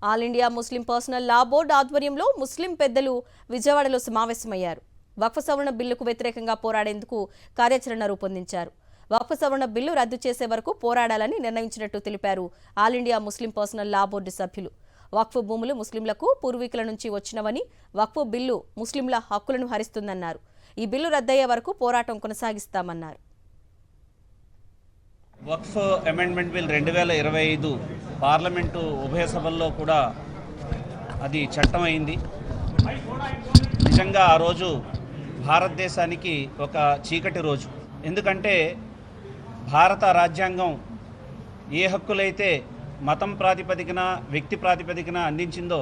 All India Muslim personal లా board ఆధ్వర్యంలో ముస్లిం పెద్దలు విజయవాడలో సమావేశమయ్యారు. వక్ఫ్ సవరణ బిల్లుకు వ్యతిరేకంగా పోరాడేందుకు కార్యాచరణ రూపొందించారు. వక్ఫ్ సవరణ బిల్లు రద్దు చేసే వరకు పోరాడాలని నిర్ణయించినట్టు తెలిపారు ఆల్ ఇండియా ముస్లిం పర్సనల్ లా బోర్డు సభ్యులు. వక్ఫ్ భూములు ముస్లింలకు పూర్వీకుల నుంచి వచ్చినవని, వక్ఫ్ బిల్లు ముస్లింల హక్కులను హరిస్తుందన్నారు. ఈ బిల్లు రద్దయ్యే వరకు పోరాటం కొనసాగిస్తామన్నారు. వక్ఫ్ అమెండ్మెంట్ బిల్ 2025 పార్లమెంటు ఉభయ సభల్లో కూడా అది చట్టం అయింది. నిజంగా ఆ రోజు భారతదేశానికి ఒక చీకటి రోజు. ఎందుకంటే భారత రాజ్యాంగం ఏ హక్కులైతే మతం ప్రాతిపదికన, వ్యక్తి ప్రాతిపదికన అందించిందో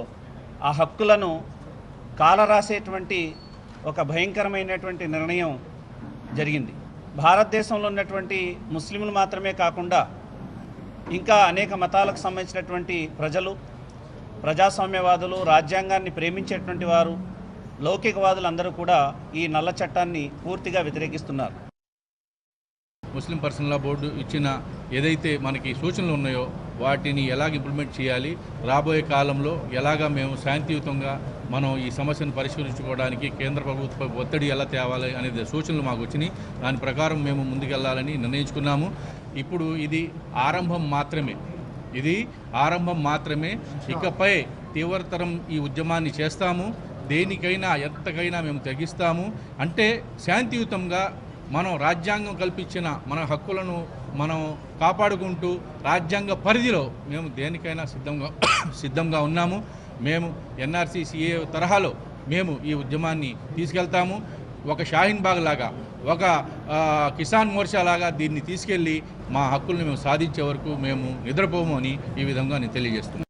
ఆ హక్కులను కాలరాసేటువంటి ఒక భయంకరమైనటువంటి నిర్ణయం జరిగింది. భారతదేశంలో ఉన్నటువంటి ముస్లింలు మాత్రమే కాకుండా ఇంకా అనేక మతాలకు సంబంధించినటువంటి ప్రజలు, ప్రజాస్వామ్యవాదులు, రాజ్యాంగాన్ని ప్రేమించేటువంటి వారు, లౌకికవాదులందరూ కూడా ఈ నల్ల చట్టాన్ని పూర్తిగా వ్యతిరేకిస్తున్నారు. ముస్లిం పర్సనల్ లా బోర్డు ఇచ్చిన ఏదైతే మనకి సూచనలు ఉన్నాయో వాటిని ఎలాగ ఇంప్లిమెంట్ చేయాలి, రాబోయే కాలంలో ఎలాగా మేము శాంతియుతంగా మనం ఈ సమస్యను పరిష్కరించుకోవడానికి కేంద్ర ప్రభుత్వ ఒత్తిడి ఎలా తేవాలి అనేది సూచనలు మాకు వచ్చినాయి. దాని ప్రకారం మేము ముందుకెళ్లాలని నిర్ణయించుకున్నాము. ఇప్పుడు ఇది ఆరంభం మాత్రమే. ఇకపై తీవ్రతరం ఈ ఉద్యమాన్ని చేస్తాము. దేనికైనా ఎంతకైనా మేము తెగిస్తాము. అంటే శాంతియుతంగా మనం రాజ్యాంగం కల్పించిన మన హక్కులను మనం కాపాడుకుంటూ రాజ్యాంగ పరిధిలో మేము దేనికైనా సిద్ధంగా ఉన్నాము. మేము ఎన్ఆర్సీ సిఏ తరహాలో మేము ఈ ఉద్యమాన్ని తీసుకెళ్తాము. ఒక షాహీన్ బాగ్ లాగా, ఒక కిసాన్ మోర్చా లాగా దీన్ని తీసుకెళ్ళి మా హక్కుల్ని మేము సాధించే వరకు మేము నిద్రపోము అని ఈ విధంగా నేను తెలియజేస్తున్నాను.